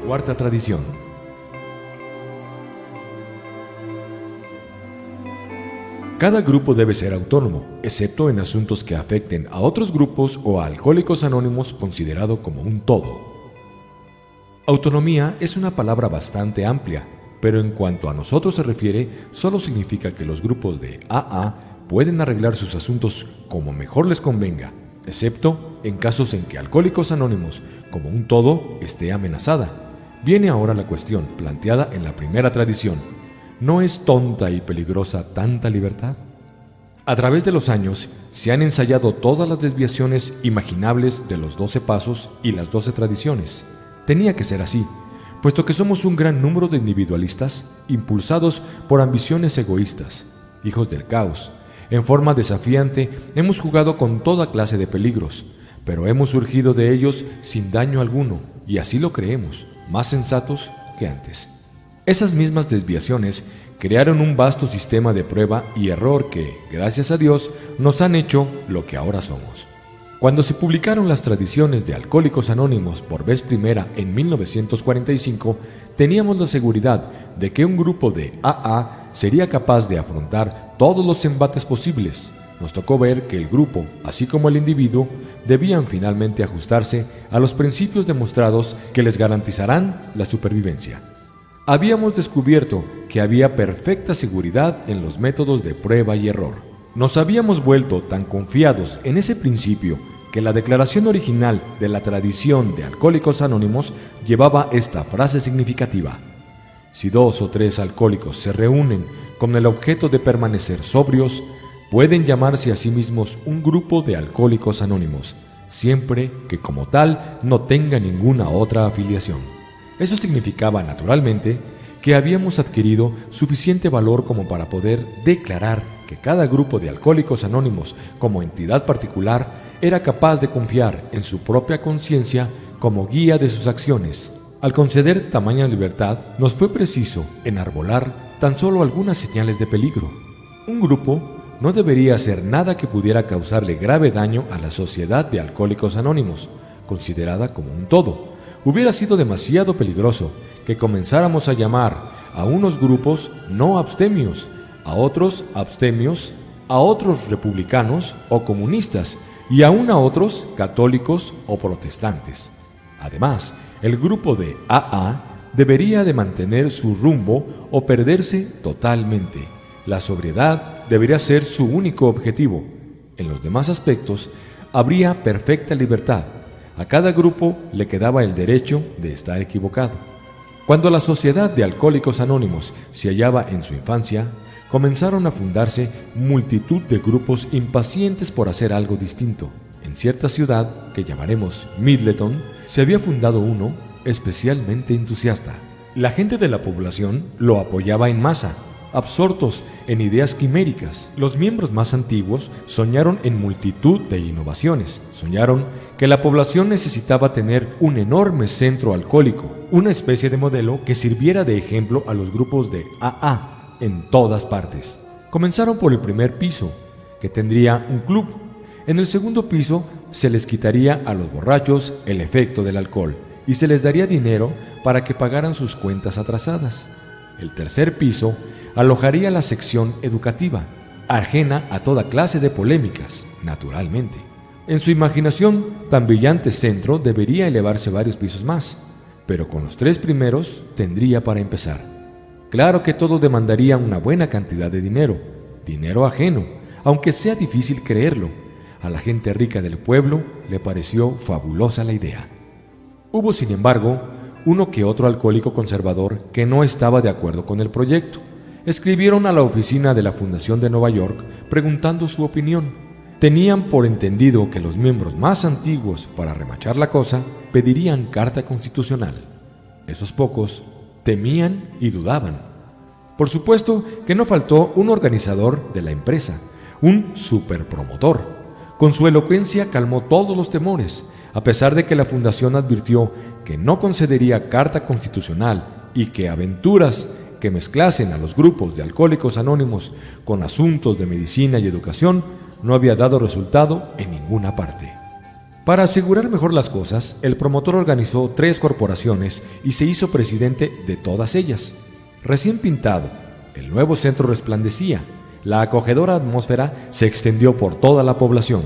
Cuarta tradición. Cada grupo debe ser autónomo, excepto en asuntos que afecten a otros grupos o a Alcohólicos Anónimos considerado como un todo. Autonomía es una palabra bastante amplia, pero en cuanto a nosotros se refiere, solo significa que los grupos de AA pueden arreglar sus asuntos como mejor les convenga, excepto en casos en que Alcohólicos Anónimos, como un todo, esté amenazada. Viene ahora la cuestión planteada en la primera tradición. ¿No es tonta y peligrosa tanta libertad? A través de los años se han ensayado todas las desviaciones imaginables de los 12 pasos y las 12 tradiciones. Tenía que ser así, puesto que somos un gran número de individualistas impulsados por ambiciones egoístas, hijos del caos. En forma desafiante hemos jugado con toda clase de peligros, pero hemos surgido de ellos sin daño alguno, y así lo creemos, más sensatos que antes. Esas mismas desviaciones crearon un vasto sistema de prueba y error que, gracias a Dios, nos han hecho lo que ahora somos. Cuando se publicaron las tradiciones de Alcohólicos Anónimos por vez primera en 1945, teníamos la seguridad de que un grupo de AA sería capaz de afrontar todos los embates posibles. Nos tocó ver que el grupo, así como el individuo, debían finalmente ajustarse a los principios demostrados que les garantizarán la supervivencia. Habíamos descubierto que había perfecta seguridad en los métodos de prueba y error. Nos habíamos vuelto tan confiados en ese principio que la declaración original de la tradición de Alcohólicos Anónimos llevaba esta frase significativa: si 2 o 3 alcohólicos se reúnen con el objeto de permanecer sobrios, pueden llamarse a sí mismos un grupo de Alcohólicos Anónimos, siempre que como tal no tenga ninguna otra afiliación. Eso significaba, naturalmente, que habíamos adquirido suficiente valor como para poder declarar que cada grupo de Alcohólicos Anónimos, como entidad particular, era capaz de confiar en su propia conciencia como guía de sus acciones. Al conceder tamaña libertad, nos fue preciso enarbolar tan solo algunas señales de peligro. Un grupo no debería hacer nada que pudiera causarle grave daño a la sociedad de Alcohólicos Anónimos, considerada como un todo. Hubiera sido demasiado peligroso que comenzáramos a llamar a unos grupos no abstemios, a otros abstemios, a otros republicanos o comunistas y aún a otros católicos o protestantes. Además, el grupo de AA debería de mantener su rumbo o perderse totalmente. La sobriedad debería ser su único objetivo. En los demás aspectos habría perfecta libertad. A cada grupo le quedaba el derecho de estar equivocado. Cuando la Sociedad de Alcohólicos Anónimos se hallaba en su infancia, comenzaron a fundarse multitud de grupos impacientes por hacer algo distinto. En cierta ciudad, que llamaremos Middleton, se había fundado uno especialmente entusiasta. La gente de la población lo apoyaba en masa, absortos en ideas quiméricas. Los miembros más antiguos soñaron en multitud de innovaciones. Soñaron que la población necesitaba tener un enorme centro alcohólico, una especie de modelo que sirviera de ejemplo a los grupos de AA en todas partes. Comenzaron por el primer piso, que tendría un club. En el segundo piso se les quitaría a los borrachos el efecto del alcohol y se les daría dinero para que pagaran sus cuentas atrasadas. El tercer piso alojaría la sección educativa, ajena a toda clase de polémicas, naturalmente. En su imaginación, tan brillante centro debería elevarse varios pisos más, pero con los 3 primeros tendría para empezar. Claro que todo demandaría una buena cantidad de dinero ajeno, aunque sea difícil creerlo. A la gente rica del pueblo le pareció fabulosa la idea. Hubo, sin embargo, uno que otro alcohólico conservador que no estaba de acuerdo con el proyecto. Escribieron a la oficina de la Fundación de Nueva York preguntando su opinión. Tenían por entendido que los miembros más antiguos, para remachar la cosa, pedirían carta constitucional. Esos pocos temían y dudaban. Por supuesto que no faltó un organizador de la empresa, un superpromotor. Con su elocuencia calmó todos los temores, a pesar de que la fundación advirtió que no concedería carta constitucional y que aventuras que mezclasen a los grupos de Alcohólicos Anónimos con asuntos de medicina y educación no había dado resultado en ninguna parte. Para asegurar mejor las cosas, el promotor organizó 3 corporaciones y se hizo presidente de todas ellas. Recién pintado, el nuevo centro resplandecía. La acogedora atmósfera se extendió por toda la población.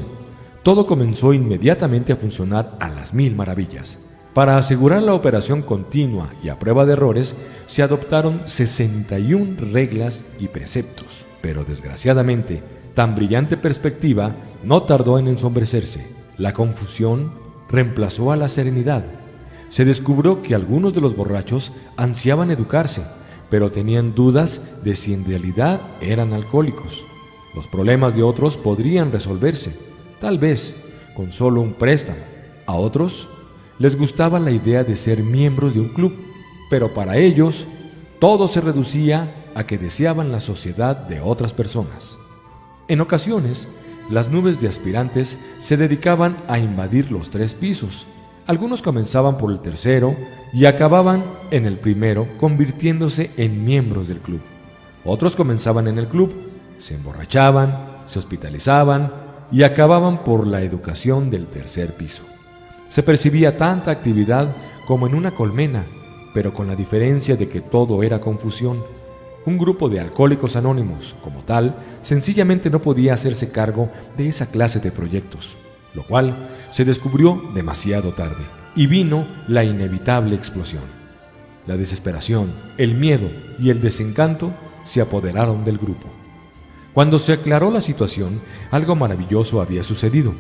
Todo comenzó inmediatamente a funcionar a las 1000 maravillas. Para asegurar la operación continua y a prueba de errores, se adoptaron 61 reglas y preceptos. Pero desgraciadamente, tan brillante perspectiva no tardó en ensombrecerse. La confusión reemplazó a la serenidad. Se descubrió que algunos de los borrachos ansiaban educarse, pero tenían dudas de si en realidad eran alcohólicos. Los problemas de otros podrían resolverse, tal vez, con solo un préstamo. A otros les gustaba la idea de ser miembros de un club, pero para ellos todo se reducía a que deseaban la sociedad de otras personas. En ocasiones, las nubes de aspirantes se dedicaban a invadir los 3 pisos. Algunos comenzaban por el tercero y acababan en el primero, convirtiéndose en miembros del club. Otros comenzaban en el club, se emborrachaban, se hospitalizaban y acababan por la educación del tercer piso. Se percibía tanta actividad como en una colmena, pero con la diferencia de que todo era confusión. Un grupo de alcohólicos anónimos, como tal, sencillamente no podía hacerse cargo de esa clase de proyectos, lo cual se descubrió demasiado tarde, y vino la inevitable explosión. La desesperación, el miedo y el desencanto se apoderaron del grupo. Cuando se aclaró la situación, algo maravilloso había sucedido.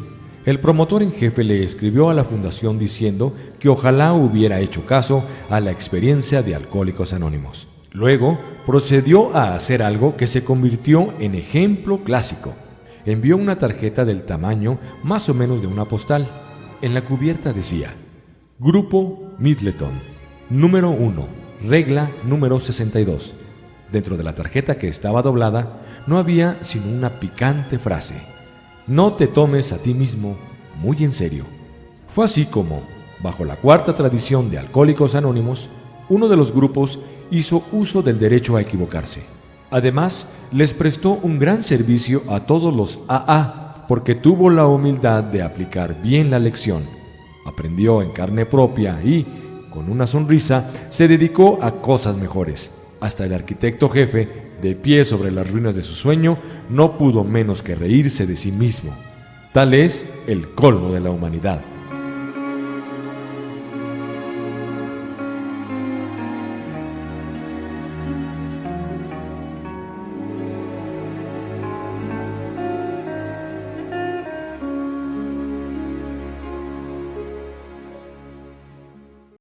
El promotor en jefe le escribió a la fundación diciendo que ojalá hubiera hecho caso a la experiencia de Alcohólicos Anónimos. Luego procedió a hacer algo que se convirtió en ejemplo clásico. Envió una tarjeta del tamaño más o menos de una postal. En la cubierta decía: Grupo Middleton, número 1, regla número 62. Dentro de la tarjeta, que estaba doblada, no había sino una picante frase: no te tomes a ti mismo muy en serio. Fue así como, bajo la 4ª tradición de Alcohólicos Anónimos, uno de los grupos hizo uso del derecho a equivocarse. Además, les prestó un gran servicio a todos los AA, porque tuvo la humildad de aplicar bien la lección. Aprendió en carne propia y, con una sonrisa, se dedicó a cosas mejores. Hasta el arquitecto jefe, de pie sobre las ruinas de su sueño, no pudo menos que reírse de sí mismo. Tal es el colmo de la humanidad.